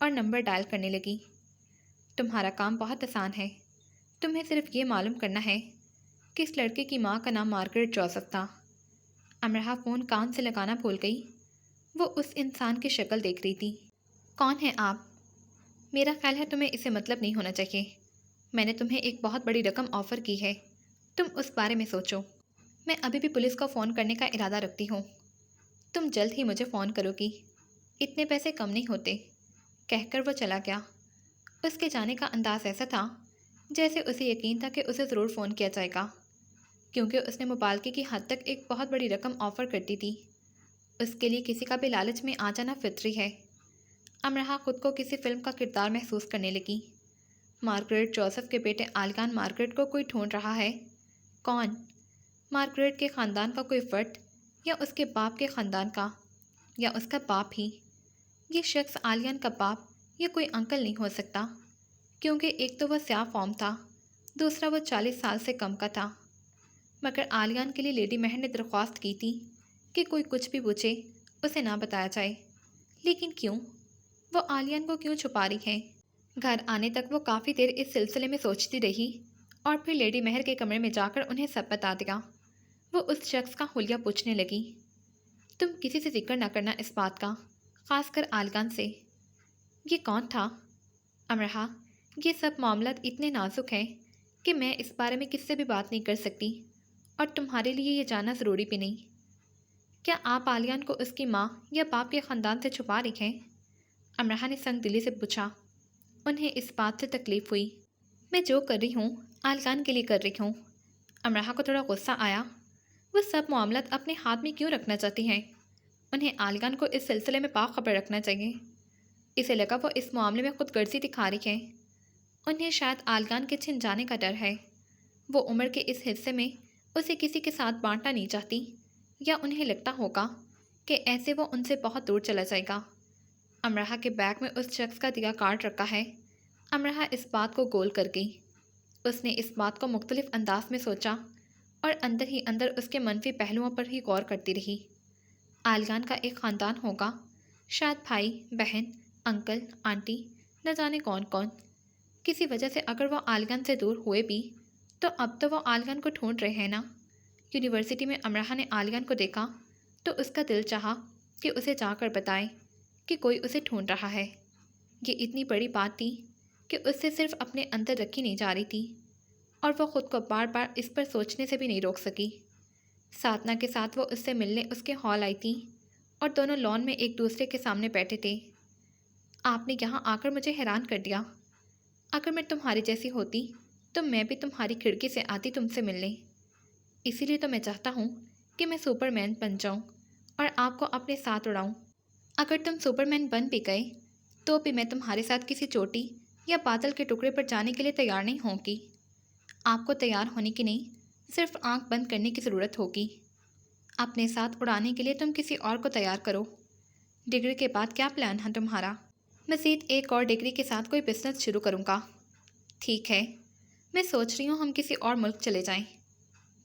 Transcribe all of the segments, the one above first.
اور number dial کرنے لگی۔ تمہارا کام بہت آسان ہے، تمہیں صرف یہ معلوم کرنا ہے کہ اس لڑکے کی ماں کا نام مارگریٹ جوزف تھا۔ امرہ فون کان سے لگانا بھول گئی۔ وہ اس انسان کی شکل دیکھ رہی تھی۔ کون ہیں آپ؟ میرا خیال ہے تمہیں اسے مطلب نہیں ہونا چاہیے۔ میں نے تمہیں ایک بہت بڑی رقم آفر کی ہے، تم اس بارے میں سوچو۔ میں ابھی بھی پولیس کو فون کرنے کا ارادہ رکھتی ہوں، تم جلد ہی مجھے فون کرو گی، اتنے پیسے کم نہیں ہوتے، کہہ کر وہ چلا گیا۔ اس کے جانے کا انداز ایسا تھا جیسے اسے یقین تھا کہ اسے ضرور فون کیا جائے گا، کیونکہ اس نے مبالغے کی حد تک ایک بہت بڑی رقم آفر کر دی تھی۔ اس کے لیے کسی کا بھی لالچ میں آ جانا فطری ہے۔ امرہ خود کو کسی فلم کا کردار محسوس کرنے لگی۔ مارگریٹ جوزف کے بیٹے آلغان مارگریٹ کو کوئی ڈھونڈ رہا ہے۔ کون؟ مارگریٹ کے خاندان کا کوئی فرد، یا اس کے باپ کے خاندان کا، یا اس کا باپ ہی؟ یہ شخص آلغان کا باپ یا کوئی انکل نہیں ہو سکتا، کیونکہ ایک تو وہ سیاہ فام تھا، دوسرا وہ 40 سال سے کم کا تھا۔ مگر آلغان کے لیے لیڈی مہر نے درخواست کی تھی کہ کوئی کچھ بھی پوچھے اسے نہ بتایا جائے، لیکن کیوں؟ وہ آلغان کو کیوں چھپا رہی ہے؟ گھر آنے تک وہ کافی دیر اس سلسلے میں سوچتی رہی، اور پھر لیڈی مہر کے کمرے میں جا کر انہیں سب بتا دیا۔ وہ اس شخص کا حلیہ پوچھنے لگی۔ تم کسی سے ذکر نہ کرنا اس بات کا، خاص کر آلغان سے۔ یہ کون تھا؟ امرہ، یہ سب معاملات اتنے نازک ہیں کہ میں اس بارے میں کس سے بھی بات نہیں کر سکتی، اور تمہارے لیے یہ جاننا ضروری بھی نہیں۔ کیا آپ آلغان کو اس کی ماں یا باپ کے خاندان سے چھپا رہی ہیں؟ امرہ نے سنگ دلی سے پوچھا۔ انہیں اس بات سے تکلیف ہوئی۔ میں جو کر رہی ہوں آلغان کے لیے کر رہی ہوں۔ امرہ کو تھوڑا غصہ آیا۔ وہ سب معاملات اپنے ہاتھ میں کیوں رکھنا چاہتی ہیں؟ انہیں آلغان کو اس سلسلے میں باخبر رکھنا چاہیے۔ اسے لگا وہ اس معاملے میں خود غرضی دکھا رہی ہے۔ انہیں شاید آلغان کے چھن جانے کا ڈر ہے۔ وہ عمر کے اس حصے میں اسے کسی کے ساتھ بانٹنا نہیں چاہتی، یا انہیں لگتا ہوگا کہ ایسے وہ ان سے بہت دور چلا جائے گا۔ امرہ کے بیگ میں اس شخص کا دیا کارڈ رکھا ہے۔ امرہ اس بات کو گول کر گئی۔ اس نے اس بات کو مختلف انداز میں سوچا، اور اندر ہی اندر اس کے منفی پہلوؤں پر ہی غور کرتی رہی۔ آلغان کا ایک خاندان ہوگا، شاید بھائی، بہن، انکل، آنٹی، نہ جانے کون کون۔ کسی وجہ سے اگر وہ آلغان سے دور ہوئے بھی تو اب تو وہ آلغان کو ڈھونڈ رہے ہیں نا۔ یونیورسٹی میں امرہ نے آلغان کو دیکھا تو اس کا دل چاہا کہ اسے جا کر بتائے کہ کوئی اسے ڈھونڈ رہا ہے۔ یہ اتنی بڑی بات تھی کہ اس سے صرف اپنے اندر رکھی نہیں جا رہی تھی، اور وہ خود کو بار بار اس پر سوچنے سے بھی نہیں روک سکی۔ ساتنا کے ساتھ وہ اس سے ملنے اس کے ہال آئی تھی، اور دونوں لان میں ایک دوسرے کے سامنے بیٹھے تھے۔ آپ نے یہاں آ کر مجھے حیران کر دیا۔ اگر میں تمہاری جیسی ہوتی تو میں بھی تمہاری کھڑکی سے آتی تم سے ملنے۔ اسی لیے تو میں چاہتا ہوں کہ میں سپر مین بن جاؤں اور آپ کو اپنے ساتھ اڑاؤں۔ اگر تم سپر مین بن بھی گئے تو بھی میں تمہارے ساتھ کسی چوٹی یا بادل کے ٹکڑے پر جانے کے لیے تیار نہیں ہوں گی۔ آپ کو تیار ہونے کی نہیں، صرف آنکھ بند کرنے کی ضرورت ہوگی۔ اپنے ساتھ اڑانے کے لیے تم کسی اور کو تیار کرو۔ ڈگری کے بعد کیا پلان ہے تمہارا؟ مزید ایک اور ڈگری کے ساتھ کوئی بزنس شروع کروں گا۔ ٹھیک ہے، میں سوچ رہی ہوں ہم کسی اور ملک چلے جائیں۔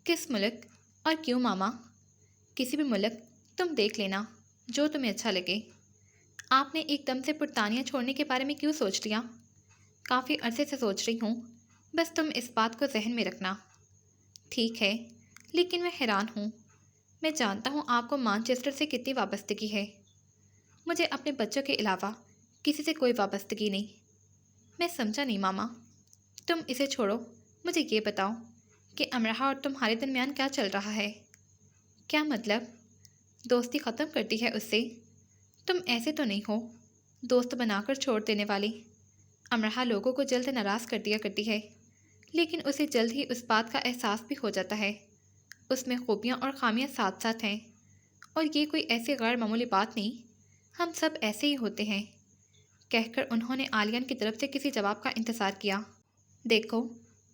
کس ملک اور کیوں ماما؟ کسی بھی ملک، تم دیکھ لینا جو تمہیں اچھا لگے۔ آپ نے ایک دم سے برطانیہ چھوڑنے کے بارے میں کیوں سوچ لیا؟ کافی عرصے سے سوچ رہی ہوں، بس تم اس بات کو ذہن میں رکھنا۔ ٹھیک ہے، لیکن میں حیران ہوں۔ میں جانتا ہوں آپ کو مانچسٹر سے کتنی وابستگی ہے۔ مجھے اپنے بچوں کے علاوہ کسی سے کوئی وابستگی نہیں۔ میں سمجھا نہیں ماما۔ تم اسے چھوڑو، مجھے یہ بتاؤ کہ امرہ اور تمہارے درمیان کیا چل رہا ہے؟ کیا مطلب؟ دوستی ختم کرتی ہے اس سے؟ تم ایسے تو نہیں ہو، دوست بنا کر چھوڑ دینے والی۔ امرہ لوگوں کو جلد ناراض کر دیا کرتی ہے، لیکن اسے جلد ہی اس بات کا احساس بھی ہو جاتا ہے۔ اس میں خوبیاں اور خامیاں ساتھ ساتھ ہیں، اور یہ کوئی ایسی غیر معمولی بات نہیں، ہم سب ایسے ہی ہوتے ہیں۔ کہہ کر انہوں نے آلغان کی طرف سے کسی جواب کا انتظار کیا۔ دیکھو،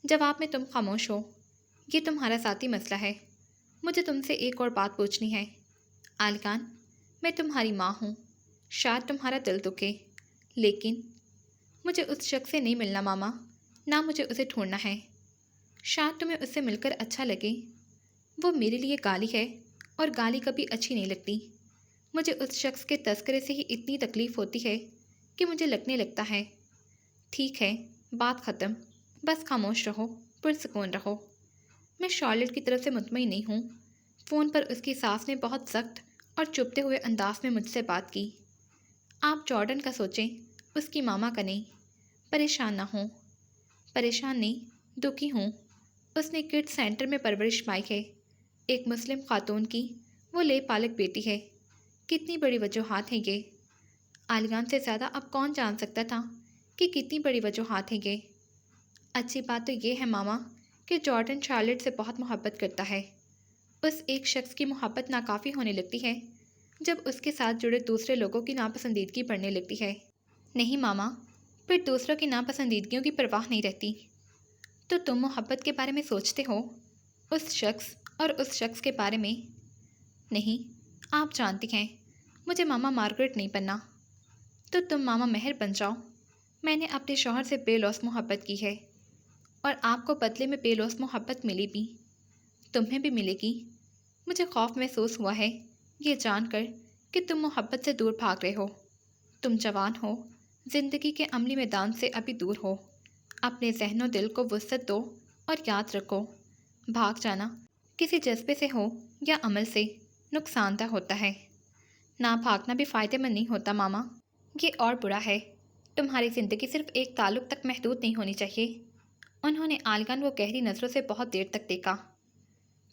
جواب میں تم خاموش ہو، یہ تمہارا ذاتی مسئلہ ہے۔ مجھے تم سے ایک اور بات پوچھنی ہے۔ آلغان، میں تمہاری ماں ہوں، شاید تمہارا دل دکھے، لیکن مجھے اس شخص سے نہیں ملنا ماما، نہ مجھے اسے ڈھونڈنا ہے۔ شاید تمہیں اس سے مل کر اچھا لگے۔ وہ میرے لیے گالی ہے، اور گالی کبھی اچھی نہیں لگتی۔ مجھے اس شخص کے تذکرے سے ہی اتنی تکلیف ہوتی ہے کہ مجھے لگنے لگتا ہے ٹھیک ہے، بات ختم، بس خاموش رہو، پرسکون رہو۔ میں شارلٹ کی طرف سے مطمئن نہیں ہوں۔ فون پر اس کی ساس نے بہت سخت اور چبھتے ہوئے انداز میں مجھ سے بات کی۔ آپ جارڈن کا سوچیں، اس کی ماما کا نہیں۔ پریشان نہ ہوں۔ پریشان نہیں، دکھی ہوں۔ اس نے کڈز سینٹر میں پرورش پائی ہے، ایک مسلم خاتون کی، وہ لے پالک بیٹی ہے۔ کتنی بڑی وجوہات ہیں یہ۔ عالیان سے زیادہ اب کون جان سکتا تھا کہ کتنی بڑی وجوہات ہیں یہ۔ اچھی بات تو یہ ہے ماما کہ جارڈن شارلٹ سے بہت محبت کرتا ہے۔ اس ایک شخص کی محبت ناکافی ہونے لگتی ہے جب اس کے ساتھ جڑے دوسرے لوگوں کی ناپسندیدگی بڑھنے لگتی ہے۔ نہیں ماما، پھر دوسروں کی ناپسندیدگیوں کی پرواہ نہیں رہتی۔ تو تم محبت کے بارے میں سوچتے ہو، اس شخص اور اس شخص کے بارے میں؟ نہیں، آپ جانتی ہیں مجھے ماما مارگریٹ نہیں بننا۔ تو تم ماما مہر بن جاؤ۔ میں نے اپنے شوہر سے بے لوث محبت کی ہے، اور آپ کو بدلے میں بے لوث محبت ملی بھی، تمہیں بھی ملے گی۔ مجھے خوف محسوس ہوا ہے یہ جان کر کہ تم محبت سے دور بھاگ رہے ہو۔ تم جوان ہو، زندگی کے عملی میدان سے ابھی دور ہو۔ اپنے ذہن و دل کو وسعت دو اور یاد رکھو، بھاگ جانا کسی جذبے سے ہو یا عمل سے نقصان دہ ہوتا ہے۔ نہ بھاگنا بھی فائدہ مند نہیں ہوتا ماما، یہ اور برا ہے۔ تمہاری زندگی صرف ایک تعلق تک محدود نہیں ہونی چاہیے۔ انہوں نے عالگان وہ گہری نظروں سے بہت دیر تک دیکھا۔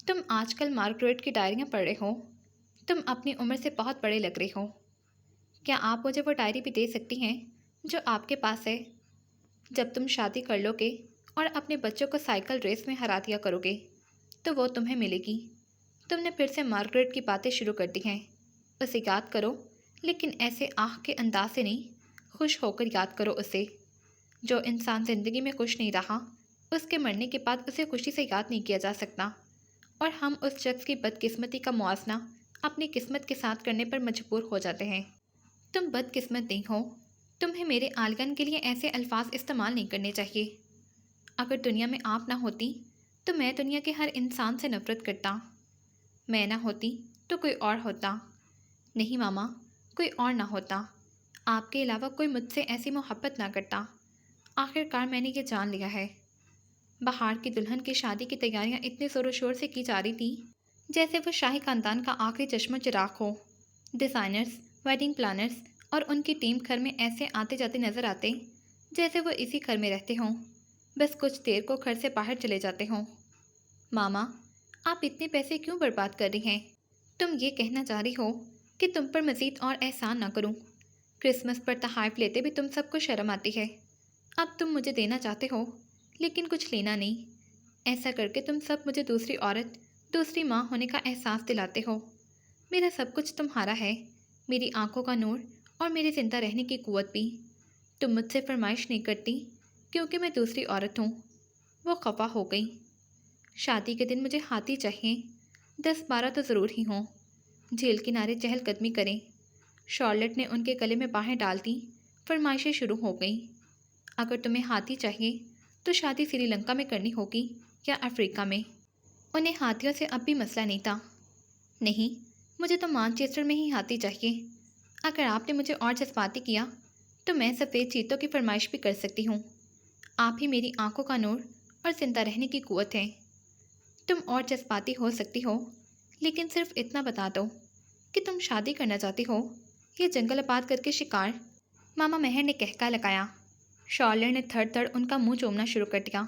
تم آج کل مارگریٹ کی ڈائریاں پڑھ رہے ہو، تم اپنی عمر سے بہت بڑے لگ رہے ہو۔ کیا آپ مجھے وہ ڈائری بھی دے سکتی ہیں جو آپ کے پاس ہے؟ جب تم شادی کر لو گے اور اپنے بچوں کو سائیکل ریس میں ہرا دیا کرو گے تو وہ تمہیں ملے گی۔ تم نے پھر سے مارگریٹ کی باتیں شروع کر دی ہیں۔ اسے یاد کرو، لیکن ایسے آہ کے انداز سے نہیں، خوش ہو کر یاد کرو اسے۔ جو انسان زندگی میں خوش نہیں رہا، اس کے مرنے کے بعد اسے خوشی سے یاد نہیں کیا جا سکتا، اور ہم اس شخص کی بدقسمتی کا موازنہ اپنی قسمت کے ساتھ کرنے پر مجبور ہو جاتے ہیں۔ تم بدقسمت نہیں ہو، تمہیں میرے عالگن کے لیے ایسے الفاظ استعمال نہیں کرنے چاہیے۔ اگر دنیا میں آپ نہ ہوتی تو میں دنیا کے ہر انسان سے نفرت کرتا۔ میں نہ ہوتی تو کوئی اور ہوتا۔ نہیں ماما، کوئی اور نہ ہوتا۔ آپ کے علاوہ کوئی مجھ سے ایسی محبت نہ کرتا۔ آخر کار میں نے یہ جان لیا ہے۔ بہار کی دلہن کی شادی کی تیاریاں اتنے زور و شور سے کی جا رہی تھیں جیسے وہ شاہی خاندان کا آخری چشم و چراغ ہو۔ ڈیزائنرز، ویڈنگ پلانرز اور ان کی ٹیم گھر میں ایسے آتے جاتے نظر آتے جیسے وہ اسی گھر میں رہتے ہوں، بس کچھ دیر کو گھر سے باہر چلے جاتے ہوں۔ ماما، آپ اتنے پیسے کیوں برباد کر رہی ہیں؟ تم یہ کہنا چاہ رہی ہو کہ تم پر مزید اور احسان نہ کروں؟ کرسمس پر تحائف لیتے بھی تم سب کو شرم آتی ہے۔ اب تم مجھے دینا چاہتے ہو لیکن کچھ لینا نہیں۔ ایسا کر کے تم سب مجھے دوسری عورت، دوسری ماں ہونے کا احساس دلاتے ہو۔ میرا سب کچھ تمہارا ہے، میری آنکھوں کا نور اور میرے زندہ رہنے کی قوت بھی۔ تم مجھ سے فرمائش نہیں کرتی کیونکہ میں دوسری عورت ہوں۔ وہ خفا ہو گئی۔ شادی کے دن مجھے ہاتھی چاہیے، 10-12 تو ضرور ہی ہوں، جھیل کنارے چہل قدمی کریں۔ شارلٹ نے ان کے گلے میں باہیں ڈال دیں، فرمائشیں شروع ہو گئیں۔ اگر تمہیں ہاتھی چاہیے تو شادی سری لنکا میں کرنی ہوگی یا افریقہ میں۔ انہیں ہاتھیوں سے اب بھی مسئلہ نہیں تھا۔ نہیں، مجھے تو مانچسٹر میں ہی ہاتھی چاہیے۔ اگر آپ نے مجھے اور جذباتی کیا تو میں سفید چیتوں کی فرمائش بھی کر سکتی ہوں۔ آپ ہی میری آنکھوں کا نور اور زندہ رہنے کی قوت ہے۔ تم اور جذباتی ہو سکتی ہو، لیکن صرف اتنا بتا دو کہ تم شادی کرنا چاہتی ہو یا جنگل آباد کر کے شکار۔ ماما مہر نے کہکا لگایا۔ شارلٹ نے تھڑ تھڑ ان کا منہ چومنا شروع کر دیا۔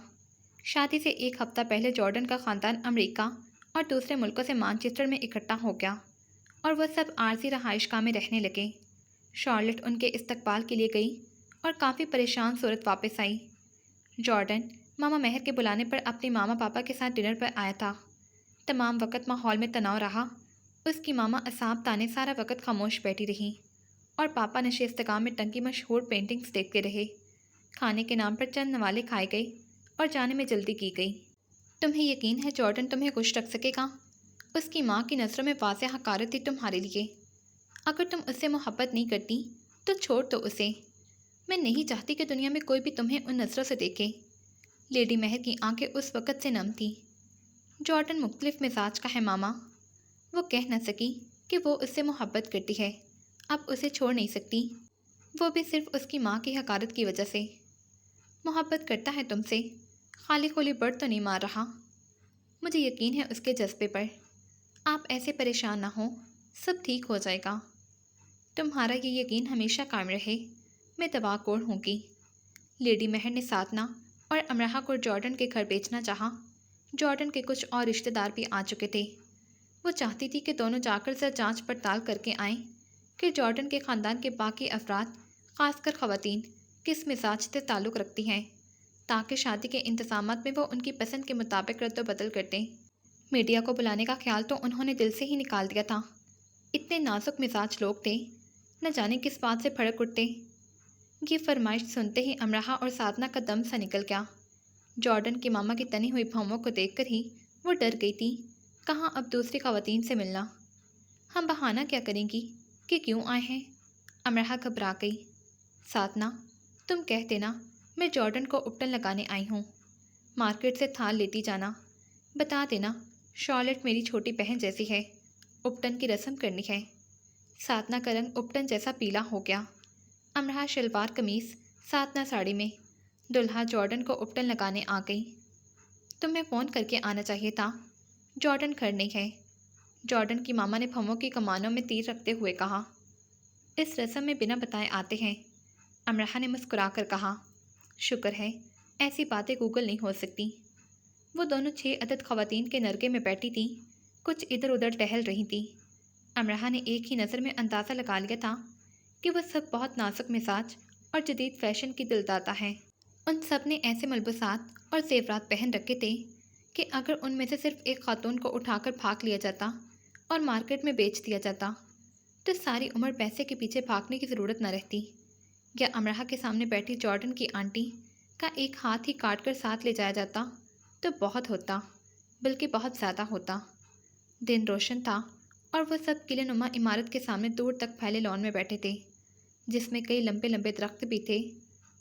شادی سے ایک ہفتہ پہلے جارڈن کا خاندان امریکہ اور دوسرے ملکوں سے مانچسٹر میں اکٹھا ہو گیا اور وہ سب عارضی رہائش گاہ میں رہنے لگے۔ شارلٹ ان کے استقبال کے لیے گئی اور کافی پریشان صورت واپس آئی۔ جارڈن ماما مہر کے بلانے پر اپنے ماما پاپا کے ساتھ ڈنر پر آیا تھا۔ تمام وقت ماحول میں تناؤ رہا۔ اس کی ماما اصاب تانے سارا وقت خاموش بیٹھی رہی اور پاپا نشستگاہ میں ٹنگی مشہور پینٹنگز دیکھتے رہے۔ کھانے کے نام پر چند نوالے کھائے گئے اور جانے میں جلدی کی گئی۔ تمہیں یقین ہے جارڈن تمہیں خوش رکھ سکے گا؟ اس کی ماں کی نظروں میں واضح حقارت تھی تمہارے لیے۔ اگر تم اس سے محبت نہیں کرتی تو چھوڑ دو اسے۔ میں نہیں چاہتی کہ دنیا میں کوئی بھی تمہیں ان نظروں سے دیکھے۔ لیڈی مہر کی آنکھیں اس وقت سے نم تھیں۔ جارڈن مختلف مزاج کا ہے ماما۔ وہ کہہ نہ سکی کہ وہ اس سے محبت کرتی ہے، اب اسے چھوڑ نہیں سکتی۔ وہ بھی صرف اس کی ماں کی حقارت کی وجہ سے۔ محبت کرتا ہے تم سے، خالی خولی بڑھ تو نہیں مار رہا۔ مجھے یقین ہے اس کے جذبے پر۔ آپ ایسے پریشان نہ ہوں، سب ٹھیک ہو جائے گا۔ تمہارا یہ یقین ہمیشہ قائم رہے، میں دبا کوڑ ہوں گی۔ لیڈی مہر نے ساتنا اور امرہا کو جارڈن کے گھر بیچنا چاہا۔ جارڈن کے کچھ اور رشتہ دار بھی آ چکے تھے۔ وہ چاہتی تھی کہ دونوں جا کر ذرا جانچ پڑتال کر کے آئیں کہ جارڈن کے خاندان کے باقی افراد، خاص کر خواتین، کس مزاج سے تعلق رکھتی ہیں، تاکہ شادی کے انتظامات میں وہ ان کی پسند کے مطابق رد و بدل کر دیں۔ میڈیا کو بلانے کا خیال تو انہوں نے دل سے ہی نکال دیا تھا۔ اتنے نازک مزاج لوگ تھے، نہ جانے کس بات سے بھڑک اٹھتے۔ یہ فرمائش سنتے ہی امرہا اور سادنا کا دم سا نکل گیا۔ جارڈن کی ماما کی تنی ہوئی بھوموں کو دیکھ کر ہی وہ ڈر گئی تھی۔ کہاں اب دوسری خواتین سے ملنا؟ ہم بہانہ کیا کریں گی کہ کیوں آئے ہیں؟ امرہا گھبرا گئی۔ سادنا، تم کہہ دینا میں جارڈن کو اپٹن لگانے آئی ہوں۔ مارکیٹ سے تھال لیتی جانا۔ بتا دینا شارلٹ میری چھوٹی بہن جیسی ہے، اپٹن کی رسم کرنی ہے۔ سادنا کا رنگ اپٹن جیسا پیلا ہو گیا۔ امرہا شلوار قمیص، سادنا ساڑی میں، دلہا جارڈن کو اپٹن لگانے آ گئی۔ تمہیں فون کر کے آنا چاہیے تھا، جارڈن گھر نہیں ہے، جارڈن کی ماما نے بھوموں کی کمانوں میں تیر رکھتے ہوئے کہا۔ اس رسم میں بنا بتائے آتے ہیں، امرہا نے مسکرا کر کہا۔ شکر ہے، ایسی باتیں گوگل نہیں ہو سکتی۔ وہ دونوں 6 عدد خواتین کے نرگے میں بیٹھی تھیں، کچھ ادھر ادھر ٹہل رہی تھیں۔ امرہا نے ایک ہی نظر میں اندازہ لگا لیا تھا کہ وہ سب بہت نازک مزاج اور جدید فیشن کی دلدادہ ہیں۔ ان سب نے ایسے ملبوسات اور زیورات پہن رکھے تھے کہ اگر ان میں سے صرف ایک خاتون کو اٹھا کر پھانک لیا جاتا اور مارکیٹ میں بیچ دیا جاتا تو ساری عمر پیسے کے پیچھے بھاگنے کی ضرورت نہ رہتی، یا امرہا کے سامنے بیٹھی جارڈن کی آنٹی کا ایک ہاتھ ہی کاٹ کر ساتھ لے جایا جاتا تو بہت ہوتا، بلکہ بہت زیادہ ہوتا۔ دن روشن تھا اور وہ سب قلعہ نما عمارت کے سامنے دور تک پھیلے لان میں بیٹھے تھے، جس میں کئی لمبے لمبے درخت بھی تھے۔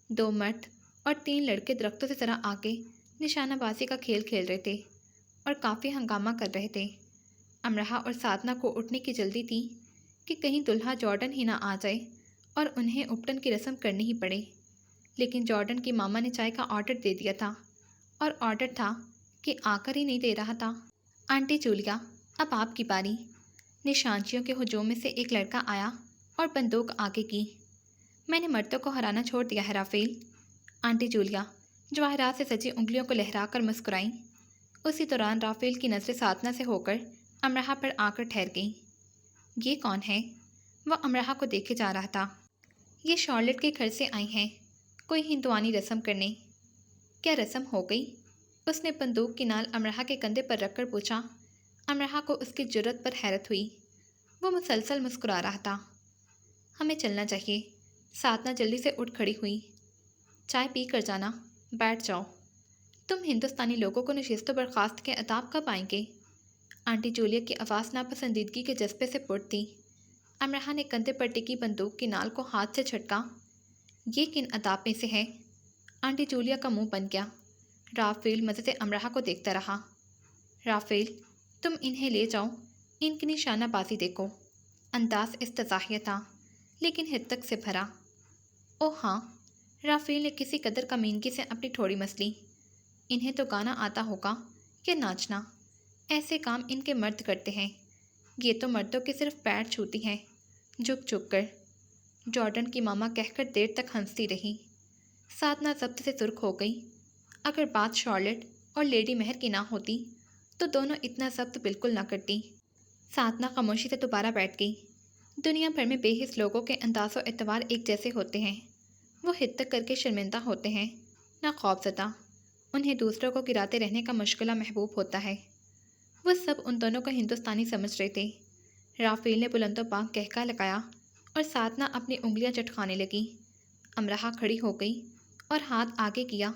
2 مرد اور 3 لڑکے درختوں سے ذرا آگے نشانہ بازی کا کھیل کھیل رہے تھے اور کافی ہنگامہ کر رہے تھے۔ امرہا اور سادنا کو اٹھنے کی جلدی تھی کہ کہیں دلہا جارڈن ہی نہ آ جائے اور انہیں اپٹن کی رسم کرنی ہی پڑے، لیکن جارڈن کی ماما نے چائے کا آرڈر دے دیا تھا، اور آرڈر تھا کہ آ کر ہی نہیں دے رہا تھا۔ آنٹی جولیا، اب آپ کی باری۔ نشانچیوں کے ہجوم میں سے ایک لڑکا آیا اور بندوق آگے کی۔ میں نے مردوں کو ہرانا چھوڑ دیا ہے رافیل۔ آنٹی جولیا جواہرات سے سجی انگلیوں کو لہرا کر مسکرائیں۔ اسی دوران رافیل کی نظریں سادنا سے ہو کر امرہا پر آ کر ٹھہر گئیں۔ یہ کون ہے؟ وہ امرہا کو دیکھے جا رہا تھا۔ یہ شارلٹ کے گھر سے آئی ہیں، کوئی ہندوانی رسم کرنے۔ کیا رسم ہو گئی؟ اس نے بندوق کی نال امرہا کے کندھے پر رکھ کر پوچھا۔ امرہا کو اس کی جرأت پر حیرت ہوئی۔ وہ مسلسل مسکرا رہا تھا۔ ہمیں چلنا چاہیے۔ سادنا جلدی سے اٹھ کھڑی ہوئی۔ چائے پی کر جانا، بیٹھ جاؤ۔ تم ہندوستانی لوگوں کو نشست و برخاست کے آداب کب آئیں گے؟ آنٹی جولیا کی آواز ناپسندیدگی کے جذبے سے پُر تھی۔ امرہا نے کندھے پر ٹکی بندوق کی نال کو ہاتھ سے جھٹکا۔ یہ کن آداب میں سے ہے؟ آنٹی جولیا کا منہ بن گیا۔ رافیل مزے سے امرہا کو دیکھتا رہا۔ رافیل، تم انہیں لے جاؤ، ان کی نشانہ بازی دیکھو۔ انداز استضاحیہ تھا، لیکن حدت سے بھرا۔ او ہاں، رافیل نے کسی قدر کمینگی سے اپنی ٹھوڑی مسلی۔ انہیں تو گانا آتا ہوگا یا ناچنا، ایسے کام ان کے مرد کرتے ہیں، یہ تو مردوں کے صرف پیر چھوتی ہیں، جھک جھک کر۔ جارڈن کی ماما کہہ کر دیر تک ہنستی رہی۔ سادنا ضبط سے سرخ ہو گئی۔ اگر بات شارلٹ اور لیڈی مہر کی نہ ہوتی تو دونوں اتنا ضبط بالکل نہ کرتی۔ سادنا خاموشی سے دوبارہ بیٹھ گئی۔ دنیا بھر میں بے حس لوگوں کے انداز و اعتبار ایک جیسے ہوتے ہیں۔ وہ حدت کر کے شرمندہ ہوتے ہیں، نہ خوف زدہ۔ انہیں دوسروں کو گراتے رہنے کا مشغلہ محبوب ہوتا ہے۔ وہ سب ان دونوں کو ہندوستانی سمجھ رہے تھے۔ رافیل نے بلند و بانگ کہکا لگایا اور سادنا اپنی انگلیاں چٹکانے لگی۔ امرہا کھڑی ہو گئی اور ہاتھ آگے کیا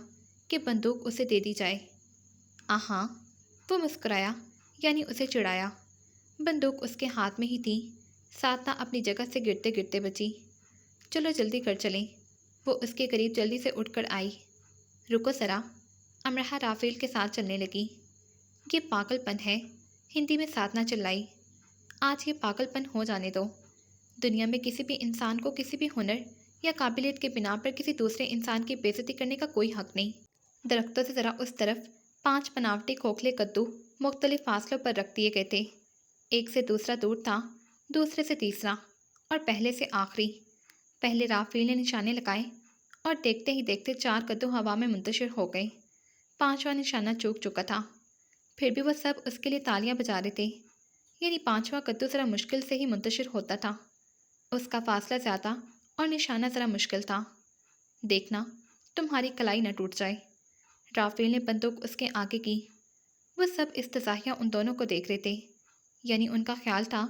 کہ بندوق اسے دے دی جائے۔ آہاں، وہ مسکرایا، یعنی اسے چڑھایا۔ بندوق اس کے ہاتھ میں ہی تھی۔ سادنا اپنی جگہ سے گرتے گرتے بچی۔ چلو جلدی کر چلیں۔ وہ اس کے قریب جلدی سے اٹھ کر آئی۔ رکو ذرا۔ امرہا رافیل کے ساتھ چلنے لگی۔ یہ پاگل پن ہے، ہندی میں سادنا چلائی۔ آج یہ پاگل پن ہو جانے دو۔ دنیا میں کسی بھی انسان کو کسی بھی ہنر یا قابلیت کے بنا پر کسی دوسرے انسان کی بےعزتی کرنے کا کوئی حق نہیں۔ درختوں سے ذرا اس طرف 5 بناوٹی کھوکھلے کدو مختلف فاصلوں پر رکھ دیے گئے تھے۔ ایک سے دوسرا دور تھا، دوسرے سے تیسرا، اور پہلے سے آخری۔ پہلے رافیل نے نشانے لگائے اور دیکھتے ہی دیکھتے 4 کدو ہوا میں منتشر ہو گئے۔ 5واں نشانہ چوک چکا تھا، پھر بھی وہ سب اس کے لیے تالیاں بجا رہے تھے، یعنی 5واں کدو ذرا مشکل سے ہی منتشر ہوتا تھا۔ اس کا فاصلہ زیادہ اور نشانہ ذرا مشکل تھا۔ دیکھنا تمہاری کلائی نہ ٹوٹ جائے۔ رافیل نے بندوق اس کے آگے کی۔ وہ سب استضاحیہ ان دونوں کو دیکھ رہے تھے، یعنی ان کا خیال تھا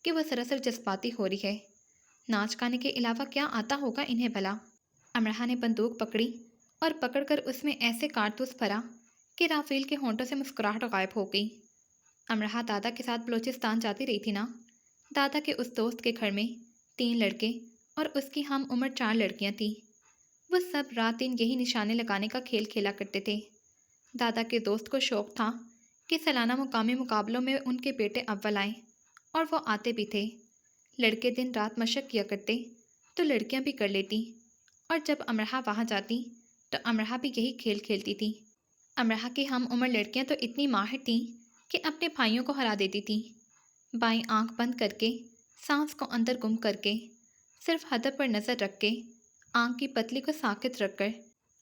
کہ وہ سراسر جذباتی ہو رہی ہے۔ ناچ گانے کے علاوہ کیا آتا ہوگا انہیں بھلا؟ امرحا نے بندوق پکڑی اور پکڑ کر اس میں ایسے کارتوس بھرا کہ رافیل کے ہونٹوں سے مسکراہٹ غائب ہو گئی۔ امرحا دادا کے ساتھ بلوچستان جاتی رہی تھی نا؟ دادا کے اس دوست کے گھر میں 3 لڑکے اور اس کی ہم عمر 4 لڑکیاں تھیں۔ وہ سب رات دن یہی نشانے لگانے کا کھیل کھیلا کرتے تھے۔ دادا کے دوست کو شوق تھا کہ سالانہ مقامی مقابلوں میں ان کے بیٹے اول آئیں، اور وہ آتے بھی تھے۔ لڑکے دن رات مشق کیا کرتے تو لڑکیاں بھی کر لیتی، اور جب امرحا وہاں جاتی تو امرحا بھی یہی کھیل کھیلتی تھی۔ امرحا کی ہم عمر لڑکیاں تو اتنی ماہر تھیں کہ اپنے بھائیوں کو ہرا دیتی تھیں۔ بائیں آنکھ بند کر کے، سانس کو اندر گم کر کے، صرف ہدف پر نظر رکھ کے، آنکھ کی پتلی کو ساکت رکھ کر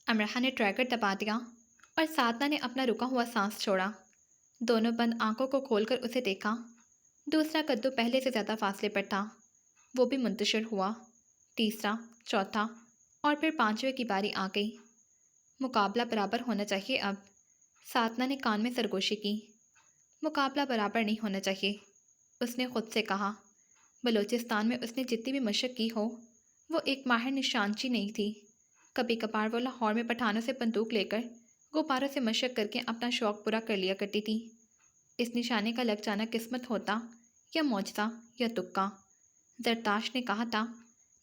امرحا نے ٹریگر دبا دیا اور سادنا نے اپنا رکا ہوا سانس چھوڑا۔ دونوں بند آنکھوں کو کھول کر اسے دیکھا۔ دوسرا کدو پہلے سے زیادہ فاصلے پر تھا، وہ بھی منتشر ہوا۔ تیسرا، چوتھا اور پھر 5ویں کی باری آ گئی۔ مقابلہ برابر ہونا چاہیے اب، سادنا نے کان میں سرگوشی کی۔ مقابلہ برابر نہیں ہونا چاہیے، اس نے خود سے کہا۔ بلوچستان میں اس نے جتنی بھی مشق کی ہو، وہ ایک ماہر نشانچی نہیں تھی۔ کبھی کبھار وہ لاہور میں پٹھانوں سے بندوق لے کر غباروں سے مشق کر کے اپنا شوق پورا کر لیا کرتی تھی۔ اس نشانے کا لگ جانا قسمت ہوتا یا معجزہ یا تکا۔ زرتاش نے کہا تھا،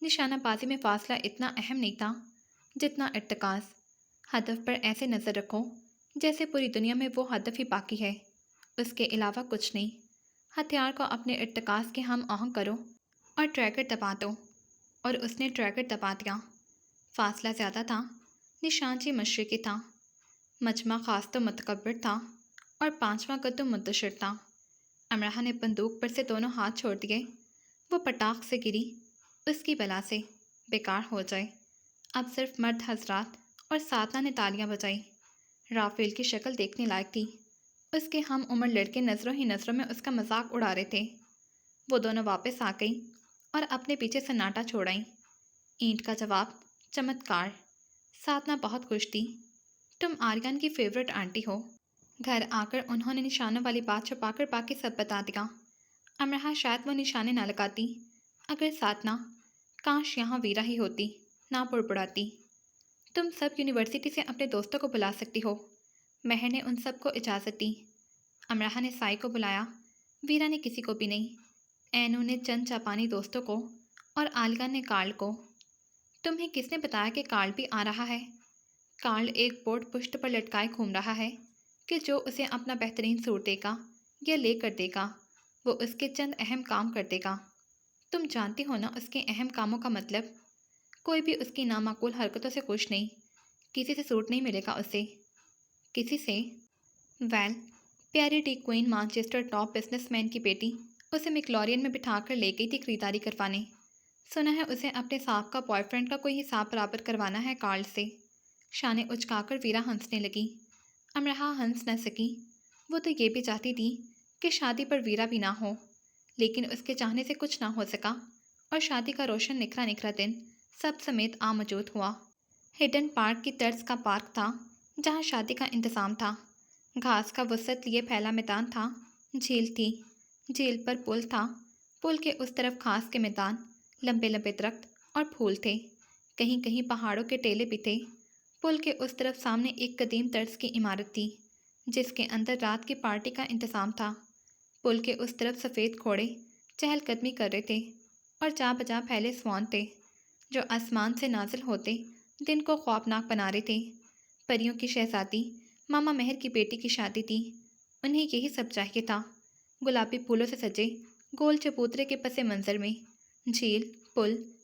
نشانہ بازی میں فاصلہ اتنا اہم نہیں تھا جتنا ارتکاز۔ ہدف پر ایسے نظر رکھو جیسے پوری دنیا میں وہ ہدف ہی باقی ہے، اس کے علاوہ کچھ نہیں۔ ہتھیار کو اپنے ارتکاز کے ہم آہنگ کرو اور ٹریگر دبا دو، اور اس نے ٹریگر دبا دیا۔ فاصلہ زیادہ تھا، نشانچی مشرقی تھا، مجمع خاص تو متکبر تھا، اور 5واں کدو منتشر تھا۔ امرحا نے بندوق پر سے دونوں ہاتھ چھوڑ دیے۔ وہ پٹاخ سے گری، اس کی بلا سے بیکار ہو جائے۔ اب صرف مرد حضرات اور سادنا نے تالیاں بجائی۔ رافیل کی شکل دیکھنے لائق تھی۔ اس کے ہم عمر لڑکے نظروں ہی نظروں میں اس کا مذاق اڑا رہے تھے۔ وہ دونوں واپس آ گئیں اور اپنے پیچھے سناٹا چھوڑائیں۔ اینٹ کا جواب، چمتکار۔ سادنا بہت خوش تھی۔ تم آریان کی فیورٹ آنٹی ہو۔ گھر آ کر انہوں نے نشانوں والی بات چھپا کر باقی سب بتا دیا۔ امرحا شاید وہ نشانے نہ لگاتی اگر سادنا، کاش یہاں ویرا ہی ہوتی، نہ بڑبڑاتی۔ تم سب یونیورسٹی سے اپنے دوستوں کو بلا سکتی ہو۔ مہر نے ان سب کو اجازت دی۔ امرحا نے سائی کو بلایا، ویرا نے کسی کو بھی نہیں۔ اینو نے چند جاپانی دوستوں کو اور آلگا نے کارل کو۔ تمہیں کس نے بتایا کہ کارل بھی آ رہا ہے؟ کارل ایک بورڈ پشت پر لٹکائے گھوم رہا ہے کہ جو اسے اپنا بہترین سوٹ دے گا یا لے کر دے گا، وہ اس کے چند اہم کام کر دے گا۔ تم جانتی ہو نا اس کے اہم کاموں کا مطلب؟ کوئی بھی اس کی نامعقول حرکتوں سے خوش نہیں، کسی سے سوٹ نہیں ملے گا اسے۔ کسی سے؟ ویل، پیاری ڈی کوئن مانچسٹر ٹاپ بزنس مین کی بیٹی اسے میکلورین میں بٹھا کر لے گئی تھی خریداری کروانے۔ سنا ہے اسے اپنے سابقہ بوائے فرینڈ کا کوئی حساب برابر کروانا ہے کارل سے۔ شانے اچکا کر ویرا ہنسنے لگی۔ امرحا ہنس نہ سکی۔ وہ تو یہ بھی چاہتی تھی کہ شادی پر ویرا بھی نہ ہو، لیکن اس کے چاہنے سے کچھ نہ ہو سکا، اور شادی کا روشن نکھرا نکھرا دن سب سمیت موجود ہوا۔ ہڈن پارک کی طرز کا پارک تھا جہاں شادی کا انتظام تھا۔ گھاس کا وسعت لیے پھیلا میدان تھا، جھیل تھی، جھیل پر پل تھا، پل کے اس طرف گھاس کے میدان، لمبے لمبے درخت اور پھول تھے، کہیں کہیں پہاڑوں کے ٹیلے بھی تھے۔ پل کے اس طرف سامنے ایک قدیم طرز کی عمارت تھی جس کے اندر رات کی پارٹی کا انتظام تھا۔ پل کے اس طرف سفید گھوڑے چہل قدمی کر رہے تھے اور جا بجا پھیلے سوان تھے جو آسمان سے نازل ہوتے دن کو خوابناک بنا رہے تھے۔ پریوں کی شہزادی ماما مہر کی بیٹی کی شادی تھی، انہیں یہی سب چاہیے تھا۔ گلابی پھولوں سے سجے گول چبوترے کے پس منظر میں جھیل، پل،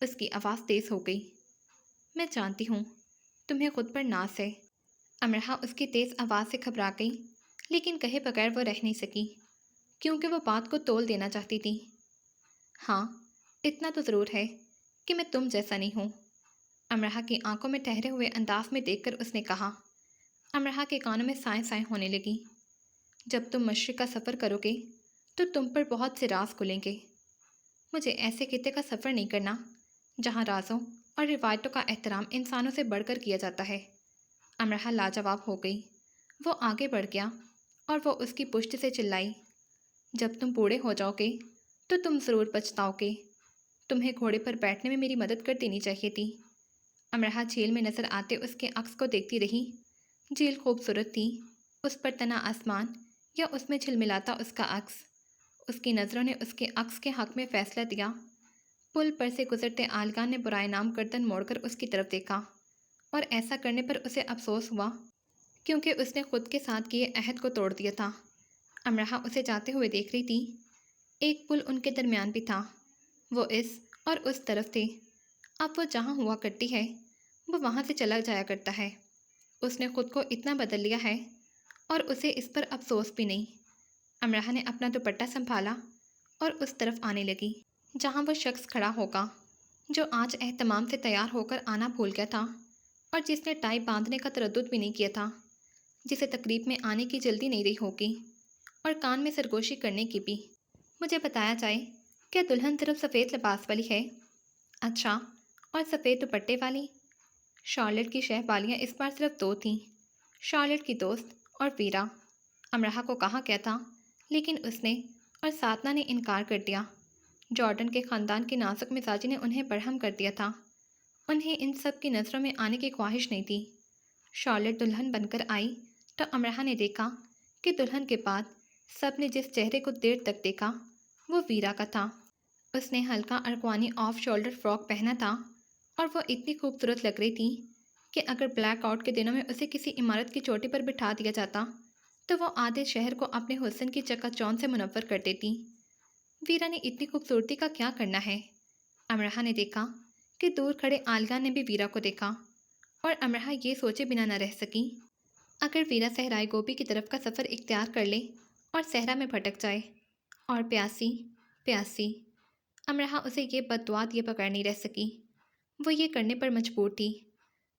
اس کی آواز تیز ہو گئی۔ میں جانتی ہوں تمہیں خود پر ناز ہے۔ امرحا اس کی تیز آواز سے گھبرا گئی، لیکن کہے بغیر وہ رہ نہیں سکی، کیونکہ وہ بات کو تول دینا چاہتی تھی۔ ہاں، اتنا تو ضرور ہے کہ میں تم جیسا نہیں ہوں، امرحا کی آنکھوں میں ٹھہرے ہوئے انداز میں دیکھ کر اس نے کہا۔ امرحا کے کانوں میں سائیں سائیں ہونے لگی۔ جب تم مشرق کا سفر کرو گے تو تم پر بہت سے راز کھلیں گے۔ مجھے ایسے خطے کا سفر نہیں کرنا جہاں رازوں اور روایتوں کا احترام انسانوں سے بڑھ کر کیا جاتا ہے۔ امرحا لاجواب ہو گئی۔ وہ آگے بڑھ گیا اور وہ اس کی پشت سے چلائی، جب تم بوڑھے ہو جاؤ گے تو تم ضرور پچھتاؤ گے۔ تمہیں گھوڑے پر بیٹھنے میں میری مدد کر دینی چاہیے تھی۔ امرحا جھیل میں نظر آتے اس کے عکس کو دیکھتی رہی۔ جھیل خوبصورت تھی، اس پر تنا آسمان یا اس میں جھلملاتا اس کا عکس۔ اس کی نظروں نے اس کے عکس کے حق میں فیصلہ دیا۔ پل پر سے گزرتے آلگان نے برائے نام گردن موڑ کر اس کی طرف دیکھا، اور ایسا کرنے پر اسے افسوس ہوا کیونکہ اس نے خود کے ساتھ کیے عہد کو توڑ دیا تھا۔ امرحا اسے جاتے ہوئے دیکھ رہی تھی۔ ایک پل ان کے درمیان بھی تھا، وہ اس اور اس طرف تھے۔ اب وہ جہاں ہوا کرتی ہے وہ وہاں سے چلا جایا کرتا ہے۔ اس نے خود کو اتنا بدل لیا ہے اور اسے اس پر افسوس بھی نہیں۔ امرحا نے اپنا دوپٹہ سنبھالا اور اس طرف آنے لگی جہاں وہ شخص کھڑا ہوگا جو آج اہتمام سے تیار ہو کر آنا بھول گیا تھا، اور جس نے ٹائی باندھنے کا تردد بھی نہیں کیا تھا، جسے تقریب میں آنے کی جلدی نہیں رہی ہوگی اور کان میں سرگوشی کرنے کی بھی۔ مجھے بتایا جائے، کیا دلہن صرف سفید لباس والی ہے؟ اچھا، اور سفید دوپٹے والی؟ شارلٹ کی شہبالیاں اس بار صرف دو تھیں، شارلٹ کی دوست اور ویرا۔ امرحا کو کہا گیا تھا، لیکن اس نے اور ساتنا نے انکار کر دیا۔ جارڈن کے خاندان کی نازک مزاجی نے انہیں برہم کر دیا تھا۔ انہیں ان سب کی نظروں میں آنے کی خواہش نہیں تھی۔ شارلٹ دلہن بن کر آئی تو امرحا نے دیکھا کہ دلہن کے بعد سب نے جس چہرے کو دیر تک دیکھا وہ ویرا کا تھا۔ اس نے ہلکا ارغوانی آف شولڈر فراک پہنا تھا اور وہ اتنی خوبصورت لگ رہی تھی کہ اگر بلیک آؤٹ کے دنوں میں اسے کسی عمارت کی چوٹی پر بٹھا دیا جاتا تو وہ آدھے شہر کو اپنے حسن کی چکا چوند سے منور کر دیتی۔ ویرا نے اتنی خوبصورتی کا کیا کرنا ہے؟ امرحا نے دیکھا کہ دور کھڑے آلگا نے بھی ویرا کو دیکھا، اور امرحا یہ سوچے بنا نہ رہ سکی، اگر ویرا صحرائے گوبی کی طرف کا سفر اختیار کر لے اور صحرا میں بھٹک جائے اور پیاسی پیاسی، امرحا اسے یہ بد دعا دیے بغیر نہیں رہ سکی۔ وہ یہ کرنے پر مجبور تھی۔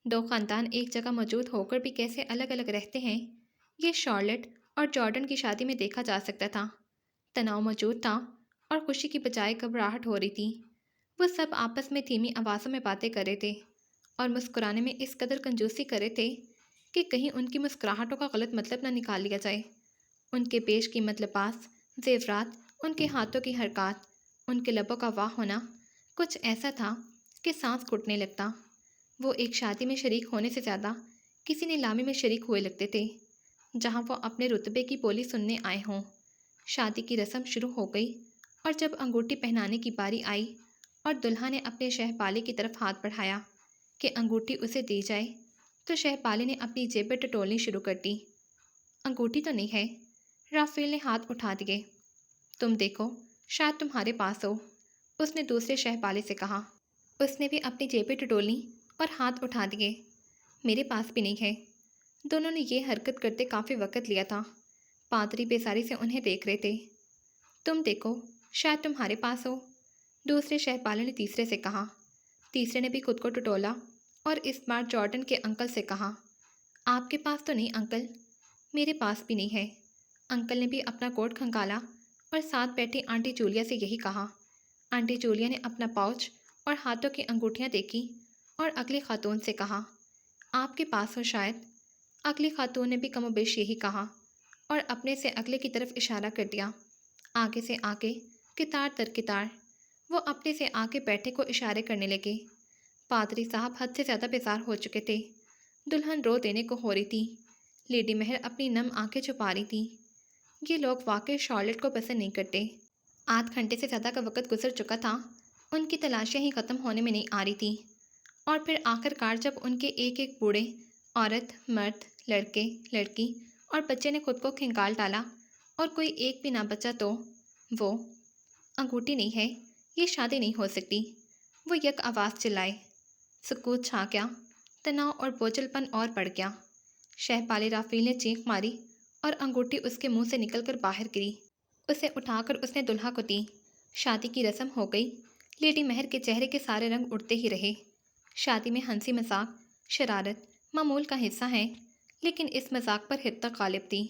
دو خاندان ایک جگہ موجود ہو کر بھی کیسے الگ الگ رہتے ہیں، یہ شارلٹ اور جارڈن کی شادی میں دیکھا جا سکتا تھا۔ تناؤ موجود تھا اور خوشی کی بجائے گھبراہٹ ہو رہی تھی۔ وہ سب آپس میں دھیمی آوازوں میں باتیں کر رہے تھے اور مسکرانے میں اس قدر کنجوسی کر رہے تھے کہ کہیں ان کی مسکراہٹوں کا غلط مطلب نہ نکال لیا جائے۔ ان کے بیش قیمت لباس، زیورات، ان کے ہاتھوں کی حرکات، ان کے لبوں کا واہ ہونا کچھ ایسا تھا کہ سانس گھٹنے لگتا۔ وہ ایک شادی میں شریک ہونے سے زیادہ کسی نیلامی میں شریک ہوئے لگتے تھے جہاں وہ اپنے رتبے کی بولی سننے آئے ہوں۔ شادی کی رسم شروع ہو گئی، اور جب انگوٹھی پہنانے کی باری آئی اور دلہا نے اپنے شہپالے کی طرف ہاتھ بڑھایا کہ انگوٹھی اسے دی جائے، تو شہپالے نے اپنی جیبیں ٹٹولنی شروع کر دی۔ انگوٹھی تو نہیں ہے؟ رافیل نے ہاتھ اٹھا دیے۔ تم دیکھو، شاید تمہارے پاس ہو، اس نے دوسرے شہپالے سے کہا۔ اس نے بھی اپنی جیبیں ٹٹولیں اور ہاتھ اٹھا دیے۔ میرے پاس بھی نہیں ہے۔ دونوں نے یہ حرکت کرتے کافی وقت لیا تھا۔ پادری بیزاری سے انہیں دیکھ رہے تھے۔ تم دیکھو، شاید تمہارے پاس ہو، دوسرے شہپالے نے تیسرے سے کہا۔ تیسرے نے بھی خود کو ٹٹولا اور اس بار جارڈن کے انکل سے کہا، آپ کے پاس تو نہیں انکل؟ میرے پاس بھی نہیں ہے۔ انکل نے بھی اپنا کوٹ کھنگالا اور ساتھ بیٹھی آنٹی جولیا سے یہی کہا۔ آنٹی جولیا نے اپنا پاؤچ اور ہاتھوں کی انگوٹھیاں دیکھی اور اگلی خاتون سے کہا، آپ کے پاس ہو شاید۔ اگلی خاتون نے بھی کم و بیش یہی کہا اور اپنے سے اگلے کی طرف اشارہ کر دیا۔ آگے سے آگے، کتار در کتار، وہ اپنے سے آگے بیٹھے کو اشارے کرنے لگے۔ پادری صاحب حد سے زیادہ بیزار ہو چکے تھے۔ دلہن رو دینے کو ہو رہی تھی۔ لیڈی مہر اپنی نم آنکھیں چھپا رہی تھی۔ یہ لوگ واقعی شارلٹ کو پسند نہیں کرتے۔ آدھ گھنٹے سے زیادہ کا وقت گزر چکا تھا، ان کی تلاشیاں ہی ختم ہونے میں نہیں آ رہی تھیں، اور پھر آخر کار جب ان کے ایک ایک بوڑھے، عورت، مرد، لڑکے، لڑکی اور بچے نے خود کو کھنگال ڈالا اور کوئی ایک بھی نہ بچا تو وہ انگوٹھی نہیں ہے، یہ شادی نہیں ہو سکتی، وہ یک آواز چلائے۔ سکوت چھا گیا، تناؤ اور بوجھلپن اور بڑھ گیا۔ شہپالے رافیل نے چینخ ماری اور انگوٹھی اس کے منہ سے نکل کر باہر گری۔ اسے اٹھا کر اس نے دلہا کو دی۔ شادی کی رسم ہو گئی۔ لیڈی مہر کے چہرے کے سارے رنگ اڑتے ہی رہے۔ شادی میں ہنسی مذاق، شرارت معمول کا حصہ ہے، لیکن اس مذاق پر حدت غالب تھی۔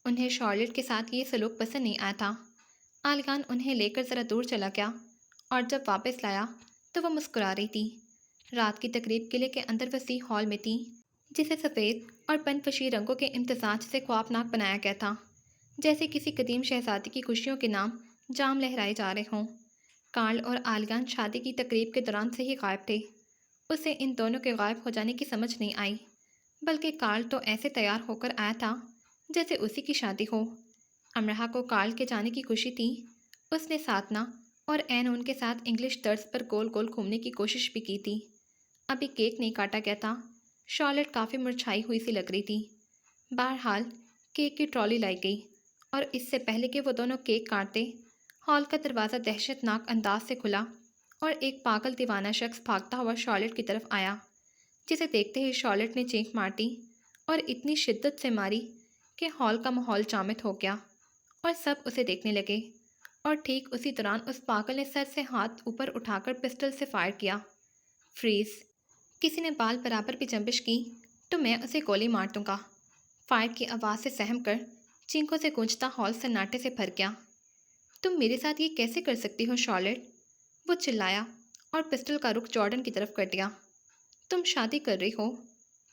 انہیں شارلٹ کے ساتھ یہ سلوک پسند نہیں آیا تھا۔ آلگان انہیں لے کر ذرا دور چلا گیا اور جب واپس لایا تو وہ مسکرا رہی تھی۔ رات کی تقریب قلعے کے اندر وسیع ہال میں تھی، جسے سفید اور بنفشی رنگوں کے امتزاج سے خوابناک بنایا گیا تھا، جیسے کسی قدیم شہزادی کی خوشیوں کے نام جام لہرائے جا رہے ہوں۔ کارل اور آلگان شادی کی تقریب کے دوران سے ہی غائب تھے۔ اسے ان دونوں کے غائب ہو جانے کی سمجھ نہیں آئی، بلکہ کارل تو ایسے تیار ہو کر آیا تھا جیسے اسی کی شادی ہو۔ امرہا کو کارل کے جانے کی خوشی تھی۔ اس نے ساتنا اور عین ان کے ساتھ انگلش طرز پر گول گول گھومنے کی کوشش بھی کی تھی۔ ابھی کیک نہیں کاٹا گیا تھا۔ شارلٹ کافی مرجھائی ہوئی سی لگ رہی تھی۔ بہرحال کیک کی ٹرالی لائی گئی اور اس سے پہلے کہ وہ دونوں کیک کاٹتے، ہال کا دروازہ دہشت ناک انداز سے کھلا اور ایک پاگل دیوانہ شخص بھاگتا ہوا شارلٹ کی طرف آیا، جسے دیکھتے ہی شارلٹ نے چینخ مار دی اور اتنی شدت سے ماری کہ ہال کا ماحول جامد ہو گیا اور سب اسے دیکھنے لگے۔ اور ٹھیک اسی دوران اس پاگل نے سر سے ہاتھ اوپر اٹھا کر پسٹل سے فائر کیا۔ فریز! کسی نے بال برابر بھی جنبش کی تو میں اسے گولی مار دوں گا۔ فائر کی آواز سے سہم کر چینخوں سے گونجتا ہال سناٹے سے بھر گیا۔ تم میرے ساتھ یہ کیسے کر سکتی ہو شارلٹ؟ وہ چلایا اور پسٹل کا رخ جارڈن کی طرف کر دیا۔ تم شادی کر رہی ہو؟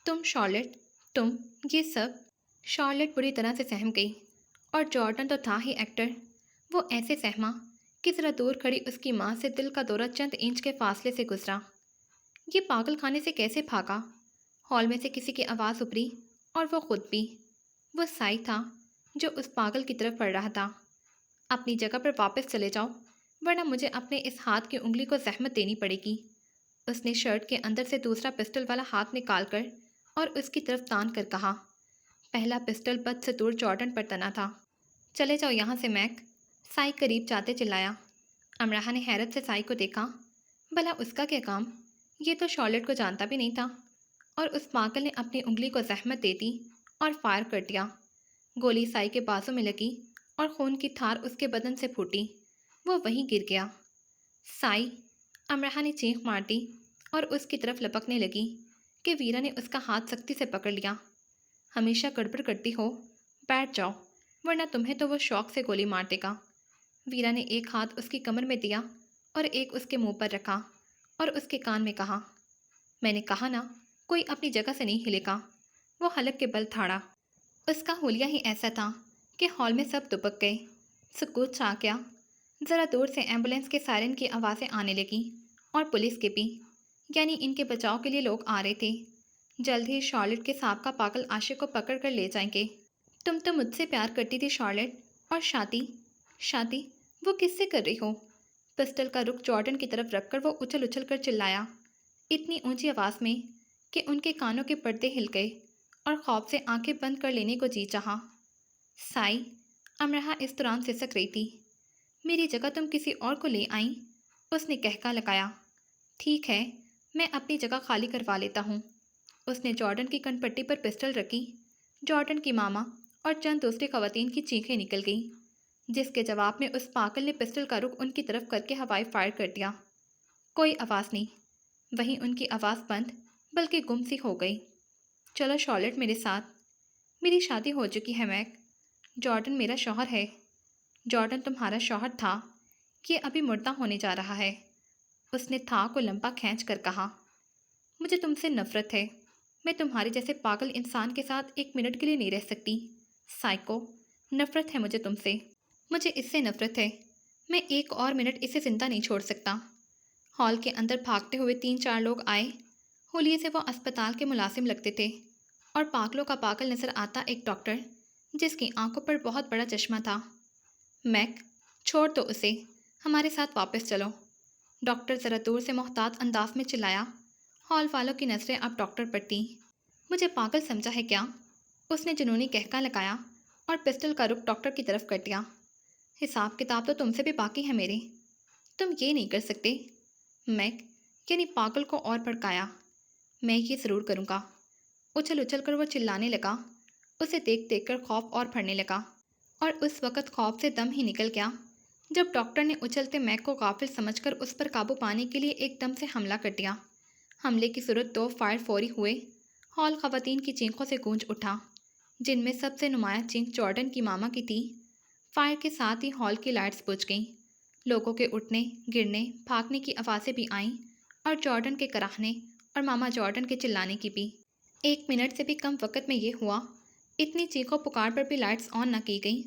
تم شارلٹ، تم یہ سب؟ شارلٹ بری طرح سے سہم گئی، اور جارڈن تو تھا ہی ایکٹر۔ وہ ایسے سہما کہ ذرا دور کھڑی اس کی ماں سے دل کا دورہ چند انچ کے فاصلے سے گزرا۔ یہ پاگل خانے سے کیسے بھاگا؟ ہال میں سے کسی کی آواز ابھری اور وہ خود بھی۔ وہ سائی تھا جو اس پاگل کی طرف بڑھ رہا تھا۔ اپنی جگہ پر واپس چلے جاؤ، ورنہ مجھے اپنے اس ہاتھ کی انگلی کو زحمت دینی پڑے گی۔ اس نے شرٹ کے اندر سے دوسرا پسٹل والا ہاتھ نکال کر اور اس کی طرف تان کر کہا۔ پہلا پسٹل بدستور جارڈن پر تنا تھا۔ چلے جاؤ یہاں سے میک! سائی قریب جاتے چلایا۔ امرہا نے حیرت سے سائی کو دیکھا۔ بھلا اس کا کیا کام؟ یہ تو شارلٹ کو جانتا بھی نہیں تھا، اور اس پاگل نے اپنی انگلی کو زحمت دے دی اور فائر کر دیا۔ گولی سائی کے بازو میں لگی اور خون کی تھار اس کے بدن سے پھوٹی۔ وہ وہیں گر گیا۔ سائی! امرہا نے چینخ مار دی اور اس کی طرف لپکنے لگی کہ ویرا نے اس کا ہاتھ سختی سے پکڑ لیا۔ ہمیشہ گڑبڑ کرتی ہو، بیٹھ جاؤ، ورنہ تمہیں تو وہ شوق سے گولی مار دے گا۔ ویرا نے ایک ہاتھ اس کی کمر میں دیا اور ایک اس کے منہ پر رکھا اور اس کے کان میں کہا، میں نے کہا نا، کوئی اپنی جگہ سے نہیں ہلے گا۔ وہ حلق کے بل تھاڑا۔ اس کا حلیہ ہی ایسا تھا کہ ہال میں سب دبک گئے۔ سکوت چھا گیا۔ ذرا دور سے ایمبولینس کے سائرن کی آوازیں آنے لگیں اور پولیس کے بھی، یعنی ان کے بچاؤ کے لیے لوگ آ رہے تھے۔ جلد ہی شارلٹ کے سابقہ پاگل عاشق کو پکڑ کر لے جائیں گے۔ تم تو مجھ سے پیار کرتی تھی شارلٹ، اور شادی وہ کس سے کر رہی ہو؟ پسٹل کا رخ جارڈن کی طرف رکھ کر وہ اچھل اچھل کر چلایا، اتنی اونچی آواز میں کہ ان کے کانوں کے پردے ہل گئے اور خوف سے آنکھیں بند کر لینے کو جی چاہا۔ سائی! امرہا اس دوران سسک رہی تھی۔ میری جگہ تم کسی اور کو لے آئیں؟ اس نے کہکا لگایا۔ ٹھیک ہے، میں اپنی جگہ خالی کروا لیتا ہوں۔ اس نے جارڈن کی کن پٹی پر پسٹل رکھی۔ جارڈن کی ماما اور چند دوسری خواتین کی چیخیں نکل گئیں، جس کے جواب میں اس پاگل نے پسٹل کا رخ ان کی طرف کر کے ہوائی فائر کر دیا۔ کوئی آواز نہیں۔ وہیں ان کی آواز بند بلکہ گم سی ہو گئی۔ چلو شارلٹ میرے ساتھ۔ میری شادی ہو چکی ہے میک۔ جارڈن میرا شوہر ہے۔ جارڈن تمہارا شوہر تھا، یہ ابھی مردہ ہونے جا رہا ہے۔ اس نے تھا کو لمبا کھینچ کر کہا۔ مجھے تم سے نفرت ہے۔ میں تمہارے جیسے پاگل انسان کے ساتھ ایک منٹ کے لیے نہیں رہ سکتی۔ سائیکو! نفرت ہے مجھے تم سے۔ مجھے اس سے نفرت ہے۔ میں ایک اور منٹ اسے زندہ نہیں چھوڑ سکتا۔ ہال کے اندر بھاگتے ہوئے 3-4 لوگ آئے۔ ہولیے سے وہ اسپتال کے ملازم لگتے تھے، اور پاگلوں کا پاگل نظر آتا ایک ڈاکٹر جس کی آنکھوں پر بہت بڑا چشمہ تھا۔ میک! چھوڑ دو اسے، ہمارے ساتھ واپس چلو، ڈاکٹر ذرا دور سے محتاط انداز میں چلایا۔ ہال والوں کی نظریں اب ڈاکٹر پر تھیں۔ مجھے پاگل سمجھا ہے کیا؟ اس نے جنونی کہکا لگایا اور پسٹل کا رخ ڈاکٹر کی طرف کر دیا۔ حساب کتاب تو تم سے بھی باقی ہے میرے۔ تم یہ نہیں کر سکتے۔ میک! یعنی پاگل کو اور بھڑکایا۔ میں یہ ضرور کروں گا۔ اچھل اچھل کر وہ چلانے لگا۔ اسے دیکھ دیکھ کر خوف اور بڑھنے لگا اور اس وقت خوف سے دم ہی نکل گیا جب ڈاکٹر نے اچھلتے میک کو غافل سمجھ کر اس پر قابو پانے کے لیے ایک دم سے حملہ کر دیا۔ حملے کی صورت 2 فائر فوری ہوئے۔ ہال خواتین کی چینخوں سے گونج اٹھا، جن میں سب سے نمایاں چینخ جارڈن کی ماما کی تھی۔ فائر کے ساتھ ہی ہال کی لائٹس بجھ گئیں۔ لوگوں کے اٹھنے، گرنے، بھاگنے کی آوازیں بھی آئیں اور جارڈن کے کراہنے اور ماما جارڈن کے چلانے کی بھی۔ 1 منٹ سے بھی کم وقت میں یہ ہوا۔ اتنی چیخوں پکار پر بھی لائٹس آن نہ کی گئیں،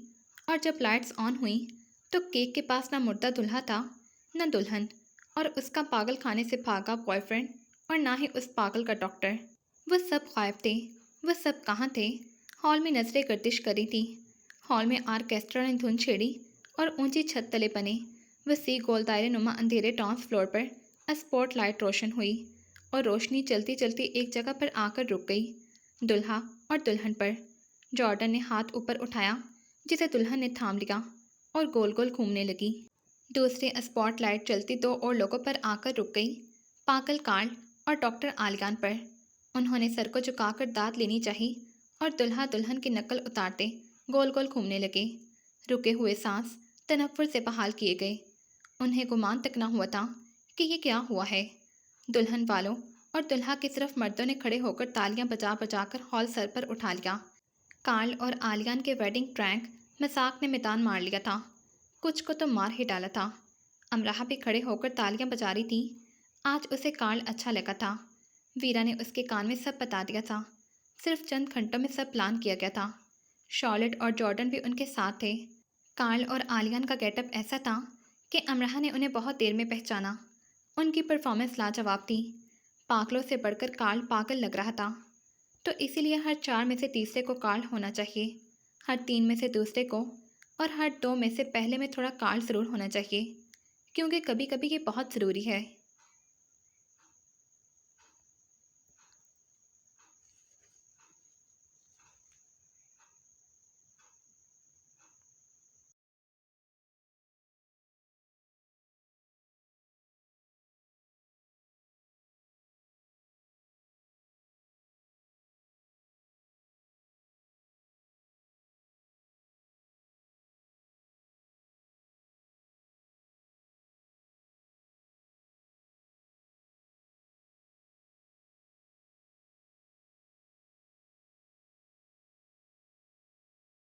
اور جب لائٹس آن ہوئیں تو کیک کے پاس نہ مردہ دلہا تھا نہ دلہن، اور اس کا پاگل خانے سے بھاگا بوائے فرینڈ، اور نہ ہی اس پاگل کا ڈاکٹر۔ وہ سب غائب تھے۔ وہ سب کہاں تھے؟ ہال میں نظریں گردش کر رہی تھیں۔ ہال میں آرکیسٹرا نے دھن چھیڑی اور اونچی چھت تلے بنے وسیع گول دائرے نما اندھیرے ڈانس فلور پر اسپاٹ لائٹ روشن ہوئی، اور روشنی چلتی چلتی ایک جگہ پر آ کر رک گئی، دلہا اور دلہن پر۔ جارڈن نے ہاتھ اوپر اٹھایا، جسے دلہن نے تھام لیا اور گول گول گھومنے لگی۔ دوسری اسپاٹ لائٹ چلتی 2 اور لوگوں پر آ کر رک گئی، پاگل کارل اور ڈاکٹر آلیان پر۔ انہوں نے سر کو جھکا کر داد لینی چاہی اور دلہا دلہن کی نقل اتارتے گول گول گھومنے لگے۔ رکے ہوئے سانس تنفر سے بحال کیے گئے۔ انہیں گمان تک نہ ہوا تھا کہ یہ کیا ہوا ہے۔ دلہن والوں اور دلہا کی طرف مردوں نے کھڑے ہو کر تالیاں بجا بجا کر ہال سر پر اٹھا لیا۔ کارل اور آلیان کے ویڈنگ پرینک مساق نے میدان مار لیا تھا، کچھ کو تو مار ہی ڈالا تھا۔ امراہ بھی کھڑے ہو کر تالیاں بجا رہی تھی۔ آج اسے کارل اچھا لگا تھا۔ ویرا نے اس کے کان میں سب بتا دیا تھا۔ صرف چند گھنٹوں میں سب پلان کیا گیا تھا۔ شارلٹ اور جارڈن بھی ان کے ساتھ تھے۔ کارل اور آلیان کا گیٹ اپ ایسا تھا کہ امراہ نے انہیں بہت دیر میں پہچانا۔ ان کی پرفارمنس لاجواب تھی۔ پاگلوں سے بڑھ کر کارل پاگل لگ رہا تھا، تو اسی لیے ہر 4 میں سے تیسرے کو کارل ہونا چاہیے، ہر 3 میں سے دوسرے کو، اور ہر 2 میں سے پہلے میں تھوڑا کارل ضرور ہونا چاہیے، کیونکہ کبھی کبھی یہ بہت ضروری ہے۔